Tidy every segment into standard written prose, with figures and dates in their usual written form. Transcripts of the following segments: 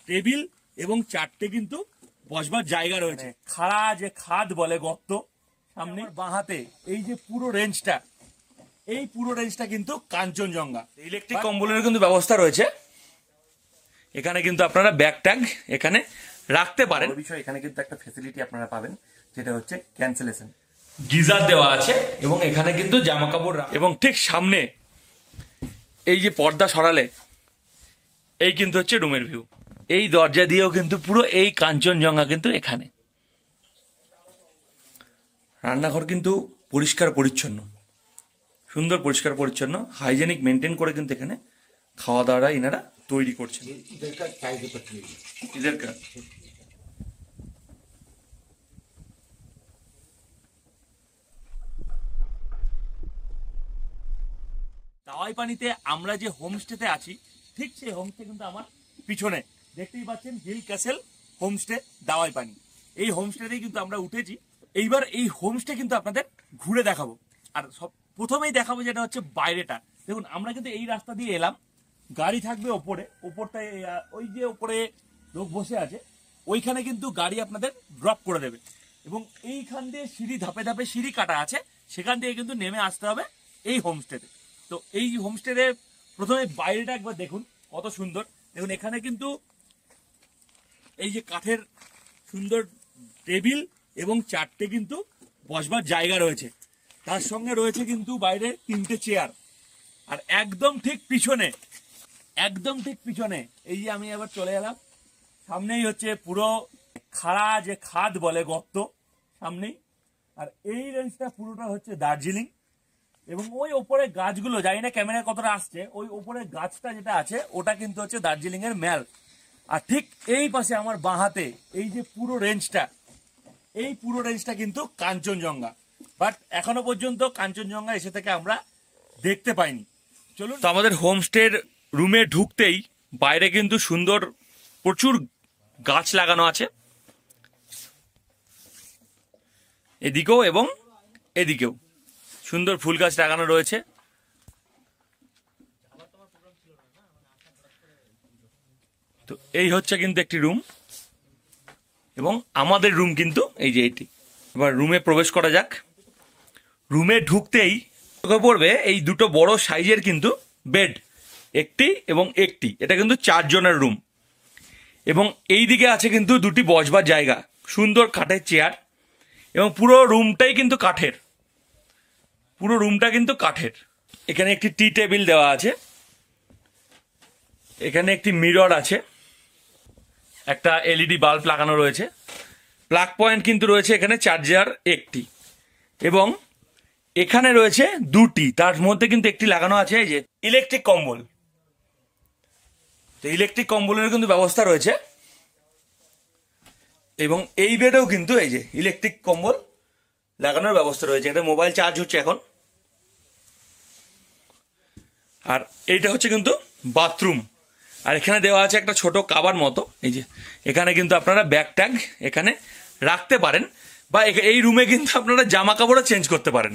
Table এবং চারটে কিন্তু বসবার জায়গা রয়েছে। খাড়া যে খাদ বলে গর্ত সামনে বাঁহাতে এই যে পুরো রেঞ্জটা, এই পুরো রেঞ্জটা কিন্তু কাঞ্চনজঙ্ঘা। ইলেকট্রিক কম্বলের কিন্তু ব্যবস্থা রয়েছে এখানে, কিন্তু আপনারা ব্যাগ ট্যাগ এখানে রাখতে পারেন। বিষয় এখানে কিন্তু একটা ফ্যাসিলিটি আপনারা পাবেন, যেটা হচ্ছে ক্যান্সেলেশন। গিজার দেওয়া আছে এবং এখানে কিন্তু জামা কাপড়, এবং ঠিক সামনে এই যে পর্দা সরালে এই কিন্তু হচ্ছে রুমের ভিউ। এই দরজা দিয়েও কিন্তু পুরো এই কাঞ্চনজঙ্ঘা কিন্তু এখানে। রান্নাঘর কিন্তু পরিষ্কার পরিচ্ছন্ন, সুন্দর পরিষ্কার পরিচ্ছন্ন, হাইজেনিক মেনটেন করে কিন্তু এখানে খাওয়া দাওয়াটা ইনারা তৈরি করছেন। দাওয়াই পানিতে আমরা যে হোমস্টেতে আছি, ঠিক সেই হোমস্টে কিন্তু আমার পিছনে দেখতেই পাচ্ছেন, হিল ক্যাসেল হোমস্টে দাওয়াই পানি। এই হোমস্টেতেই কিন্তু আমরা উঠেছি। এইবার এই হোমস্টে কিন্তু আপনাদের ঘুরে দেখাবো। আর সব প্রথমেই দেখাবো যেটা হচ্ছে বাইরেটা। দেখুন, আমরা কিন্তু এই রাস্তা দিয়ে এলাম, গাড়ি থাকবে ওপরে, ওপরটায় ওই যে ওপরে লোক বসে আছে, ওইখানে কিন্তু গাড়ি আপনাদের ড্রপ করে দেবে। এবং এইখান দিয়ে সিঁড়ি, ধাপে ধাপে সিঁড়ি কাটা আছে, সেখান দিয়ে কিন্তু নেমে আসতে হবে এই হোমস্টেতে। তো এই হোমস্টেতে প্রথমে বাইরেটা একবার দেখুন কত সুন্দর। দেখুন, এখানে কিন্তু এই যে কাঠের সুন্দর টেবিল এবং চারটে কিন্তু বসবার জায়গা রয়েছে, তার সঙ্গে রয়েছে কিন্তু বাইরে তিনটে চেয়ার। আর একদম ঠিক পিছনে, একদম ঠিক পিছনে এই যে আমি এবার চলে এলাম, সামনেই হচ্ছে পুরো খাড়া যে খাদ বলে গর্ত সামনেই। আর এই রেঞ্জটা পুরোটা হচ্ছে দার্জিলিং। এবং ওই ওপরে গাছগুলো, জানি না ক্যামেরায় কতটা আসছে, ওই ওপরে গাছটা যেটা আছে ওটা কিন্তু হচ্ছে দার্জিলিং এর ম্যাল। আর ঠিক এই পাশে আমার বাঁহাতে এই যে পুরো রেঞ্জটা, এই পুরো রেঞ্জটা কিন্তু কাঞ্চনজঙ্ঘা। বাট এখনো পর্যন্ত কাঞ্চনজঙ্ঘা এসে থেকে আমরা দেখতে পাইনি। চলুন, তো আমাদের হোমস্টের রুমে ঢুকতেই বাইরে কিন্তু সুন্দর প্রচুর গাছ লাগানো আছে, এদিকেও এবং এদিকেও সুন্দর ফুল গাছ লাগানো রয়েছে। তো এই হচ্ছে কিন্তু একটি রুম, এবং আমাদের রুম কিন্তু এই যে এটি। এবার রুমে প্রবেশ করা যাক। রুমে ঢুকতেই চোখে পড়বে এই দুটো বড় সাইজের কিন্তু বেড, একটি এবং একটি। এটা কিন্তু 4 জনের রুম। এবং এই দিকে আছে কিন্তু দুটি বসবার জায়গা, সুন্দর কাঠের চেয়ার, এবং পুরো রুমটাই কিন্তু কাঠের, পুরো রুমটা কিন্তু কাঠের। এখানে একটি টি টেবিল দেওয়া আছে, এখানে একটি মিরর আছে, একটা এলইডি বাল্ব লাগানো রয়েছে, প্লাগ পয়েন্ট কিন্তু রয়েছে এখানে, চার্জার একটি, এবং এখানে রয়েছে দুটি, তার মধ্যে কিন্তু একটি লাগানো আছে এই যে ইলেকট্রিক কম্বল। তো ইলেকট্রিক কম্বলের কিন্তু ব্যবস্থা রয়েছে। এবং এই বেডেও কিন্তু এই যে ইলেকট্রিক কম্বল লাগানোর ব্যবস্থা রয়েছে। এটা মোবাইল চার্জ হচ্ছে এখন। আর এইটা হচ্ছে কিন্তু বাথরুম। আর এখানে দেওয়া আছে একটা ছোট কাবার মতো, এই যে এখানে কিন্তু আপনারা ব্যাগ ট্যাগ এখানে রাখতে পারেন, বা এই রুমে কিন্তু আপনারা জামা কাপড়ও চেঞ্জ করতে পারেন।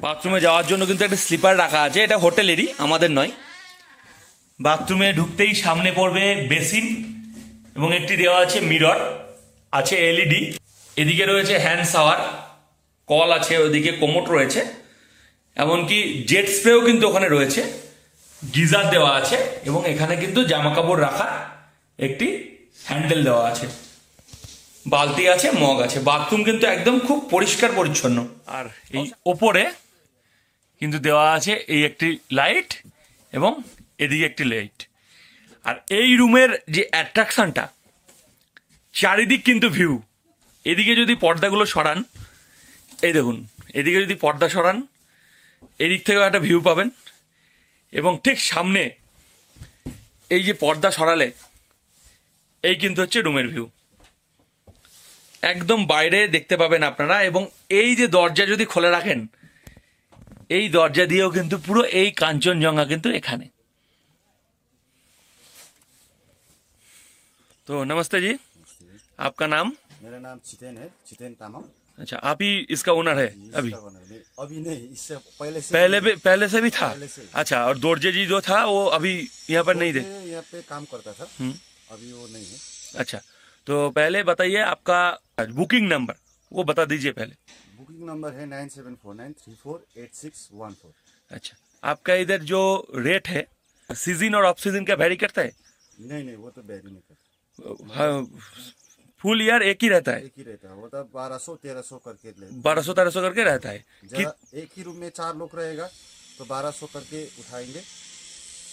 বাথরুমে যাওয়ার জন্য কিন্তু একটা স্লিপার রাখা আছে, এটা হোটেলেরই, আমাদের নয়। বাথরুমে ঢুকতেই সামনে পড়বে বেসিন, এবং একটি দেওয়া আছে মিরর, আছে এলইডি, এদিকে রয়েছে হ্যান্ড শাওয়ার, কল আছে, ওইদিকে কোমোট রয়েছে, এমনকি জেট স্প্রেও কিন্তু ওখানে রয়েছে, গিজার দেওয়া আছে, এবং এখানে কিন্তু জামা কাপড় রাখার একটি হ্যান্ডেল দেওয়া আছে, বালতি আছে, মগ আছে। বাথরুম কিন্তু একদম খুব পরিষ্কার পরিচ্ছন্ন। আর এই ওপরে কিন্তু দেওয়া আছে এই একটি লাইট, এবং এদিকে একটি লাইট। আর এই রুমের যে অ্যাট্রাকশনটা, চারিদিক কিন্তু ভিউ। এদিকে যদি পর্দাগুলো সরান, এই দেখুন, এদিকে যদি পর্দা সরান, এদিক থেকেও একটা ভিউ পাবেন। এবং ঠিক সামনে এই যে পর্দা সরালে এই কিন্তু হচ্ছে রুমের ভিউ, একদম বাইরে দেখতে পাবেন আপনারা। এবং এই যে দরজা যদি খোলা রাখেন, এই দরজা দিয়েও কিন্তু পুরো এই কাঞ্চনজঙ্ঘা কিন্তু এখানে। तो नमस्ते जी, आपका नाम? मेरा नाम चितेन है, चितेन तामाङ। अच्छा, आप ही इसका ओनर है अभी? इसका ओनर नहीं, अभी नहीं, इससे पहले से पहले से भी था? पहले से। अच्छा, और दोरजे जी जो था वो अभी यहाँ पर नहीं थे? यहाँ पे काम करता था, अभी वो नहीं है। अच्छा, तो पहले बताइए आपका बुकिंग नंबर वो बता दीजिए पहले। बुकिंग नंबर है 9749348614। अच्छा, आपका इधर जो रेट है सीजन और ऑफ सीजन का वेरी करता है? नहीं नहीं, वो तो बैरी नहीं करता, हाँ, फुल ईयर एक ही रहता है? एक ही रहता है, वो तो 1200-1300 करके ले। 1200-1300 करके रहता है जरा एक ही रूम में 4 लोग रहेगा तो 1200 करके उठाएंगे,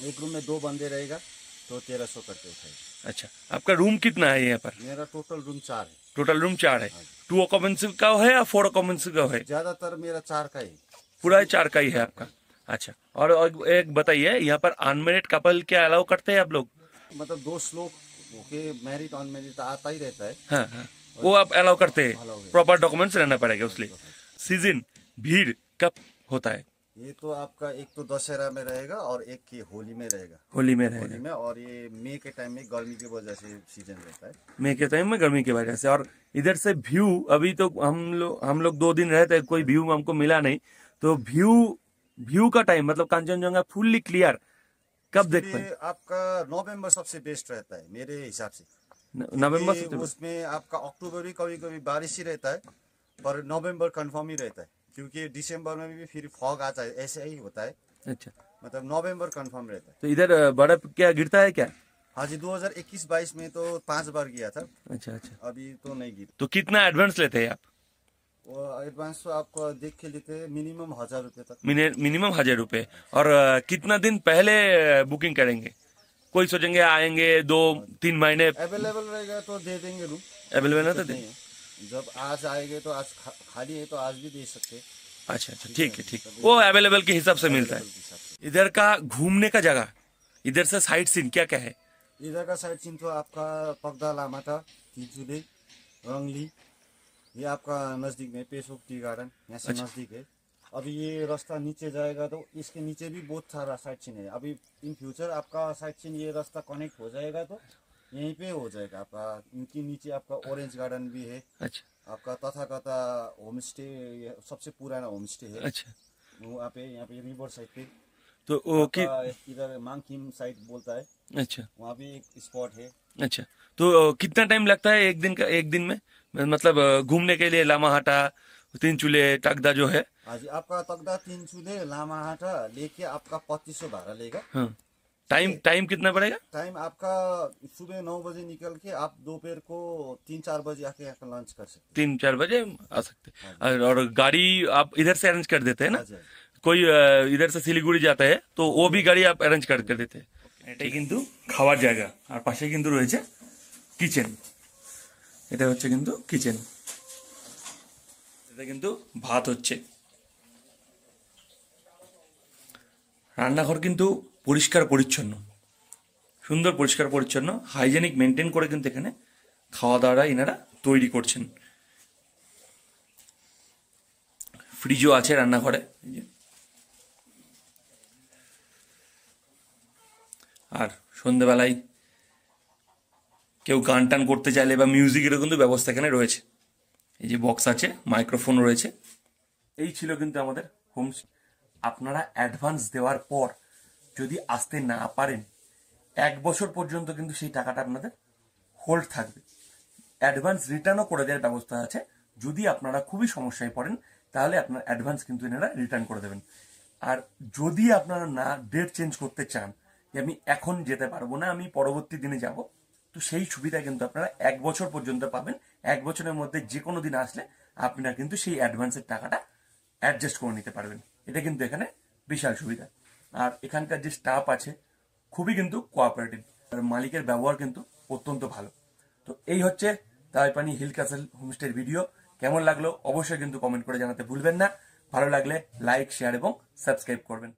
एक रूम में 2 बंदे रहेगा तो 1300 करके उठाएंगे। अच्छा, आपका रूम कितना है यहाँ पर? मेरा टोटल रूम 4 है। टोटल रूम 4 है? 2 ऑक्यूपेंसी का है या 4 ऑक्यूपेंसी का है? ज्यादातर मेरा 4 का ही, पूरा 4 का ही है आपका? अच्छा, और एक बताइए, यहाँ पर अनमेरिड कपल क्या अलाउ करते हैं आप लोग? मतलब दोस्त लोग ओके, मैरिड अनमैरिड तो आता ही रहता है। हाँ हाँ, वो आप अलाउ करते हैं? Allow है। प्रॉपर डॉक्यूमेंट्स रहना पड़ेगा उसलिए। सीजन भीड़ कब होता है? ये तो आपका एक तो दशहरा में रहेगा और एक की होली में रहेगा। होली में होली रहेगा? में, और ये मई के टाइम में गर्मी की वजह से सीजन रहता है। मई के टाइम में गर्मी की वजह से। और इधर से व्यू, अभी तो हम लोग 2 दिन रहे थे, कोई व्यू हमको मिला नहीं, तो व्यू का टाइम मतलब कांचनजंगा फुल्ली क्लियर कब देख पाए? ये आपका नवंबर सबसे बेस्ट रहता है मेरे हिसाब से। नवंबर ये से? उसमें आपका अक्टूबर भी कभी कभी बारिश ही रहता है, पर नवंबर कंफर्म ही रहता है, क्योंकि दिसंबर में भी फिर फॉग आता है, ऐसे ही होता है। अच्छा, मतलब नवंबर कंफर्म रहता है। तो इधर बर्फ क्या गिरता है क्या? हाँ जी, 2021-22 में तो 5 बार गया था, अच्छा अच्छा, अभी तो नहीं गिर। तो कितना एडवांस लेते हैं आप? वो एडवांस तो आपको देख के लेते हैं मिनिमम 1000 रुपये तक। मिनिमम 1000 रुपए। और कितना दिन पहले बुकिंग करेंगे? कोई सोचेंगे आएंगे 2-3 महीने? अवेलेबल रहेगा तो दे देंगे रूम, अवेलेबल ना तो नहीं है। जब आज आएंगे तो आज खाली है तो आज भी दे सकते हैं। अच्छा अच्छा, ठीक है ठीक, वो अवेलेबल के हिसाब से मिलता है। Available के हिसाब से। इधर का घूमने का जगह, इधर से साइट सीन क्या क्या है? इधर का साइड सीन तो आपका पगदा लामाटा, तिनचुले, रंगली, ये आपका नज़दीक में पेसोक टी गार्डन, यहाँ से नज़दीक है। अभी ये रास्ता नीचे जाएगा तो इसके नीचे भी बहुत सारा साइड सीन है। अभी इन फ्यूचर आपका साइड सीन ये रास्ता कनेक्ट हो जाएगा तो यहीं पे हो जाएगा आपका। इनके नीचे आपका ऑरेंज गार्डन भी है, अच्छा आपका तथाकथा होम स्टे, सबसे पुराना होम स्टे है अच्छा, वहाँ पे। यहाँ पे रिवर साइड पे तो वो कि आपका इधर मांगखिम साइड बोलता है, अच्छा वहाँ भी एक स्पॉट है। अच्छा, तो कितना टाइम लगता है एक दिन में, मतलब घूमने के लिए लामाहाटा, तीनचूले, टगदा जो है? हाँ जी, आपका तगदा, तिनचुले, लामाहाटा लेके आपका 2500 भाड़ा लेगा। हाँ, टाइम कितना पड़ेगा? टाइम आपका सुबह 9 बजे निकल के आप दोपहर को 3-4 बजे आके यहाँ लंच कर सकते 3-4 बजे आ सकते हैं। और गाड़ी आप इधर से अरेंज कर देते हैं हैं। ना? हाँ जी, कोई इधर से सिलीगुड़ी जाता है तो वो भी গাড়ি आप অ্যারেঞ্জ করে দিতে हैं। এটাই কিন্তু খাওয়ার জায়গা, আর পাশে কিন্তু রয়েছে কিচেন। এটা হচ্ছে কিন্তু কিচেন, এটা কিন্তু ভাত হচ্ছে। রান্নাঘর কিন্তু পরিষ্কার পরিচ্ছন্ন, সুন্দর পরিষ্কার পরিচ্ছন্ন, হাইজেনিক মেনটেন করে কিন্তু এখানে খাওয়া দাওয়াটা ইনারা তৈরি করছেন। ফ্রিজও আছে রান্নাঘরে, এই যে। আর সন্ধেবেলায় কেউ গান টান করতে চাইলে বা মিউজিকেরও কিন্তু ব্যবস্থা এখানে রয়েছে। এই যে বক্স আছে, মাইক্রোফোন রয়েছে। এই ছিল কিন্তু আমাদের হোম। আপনারা অ্যাডভান্স দেওয়ার পর যদি আসতে না পারেন 1 বছর পর্যন্ত কিন্তু সেই টাকাটা আপনাদের হোল্ড থাকবে। অ্যাডভান্স রিটার্নও করে দেওয়ার ব্যবস্থা আছে। যদি আপনারা খুবই সমস্যায় পড়েন তাহলে আপনার অ্যাডভান্স কিন্তু এনারা রিটার্ন করে দেবেন। আর যদি আপনারা না ডেট চেঞ্জ করতে চান যে আমি এখন যেতে পারবো না, আমি পরবর্তী দিনে যাব, তো সেই সুবিধা কিন্তু আপনারা 1 বছর পর্যন্ত পাবেন। 1 বছরের মধ্যে যে কোনো দিন আসলে আপনারা কিন্তু সেই অ্যাডভান্সের টাকাটা অ্যাডজাস্ট করে নিতে পারবেন। এটা কিন্তু এখানে বিশাল সুবিধা। আর এখানকার যে স্টাফ আছে খুবই কিন্তু কোঅপারেটিভ, আর মালিকের ব্যবহার কিন্তু অত্যন্ত ভালো। তো এই হচ্ছে দাওয়াইপানি হিল ক্যাসেল হোমস্টের ভিডিও। কেমন লাগলো অবশ্যই কিন্তু কমেন্ট করে জানাতে ভুলবেন না। ভালো লাগলে লাইক, শেয়ার এবং সাবস্ক্রাইব করবেন।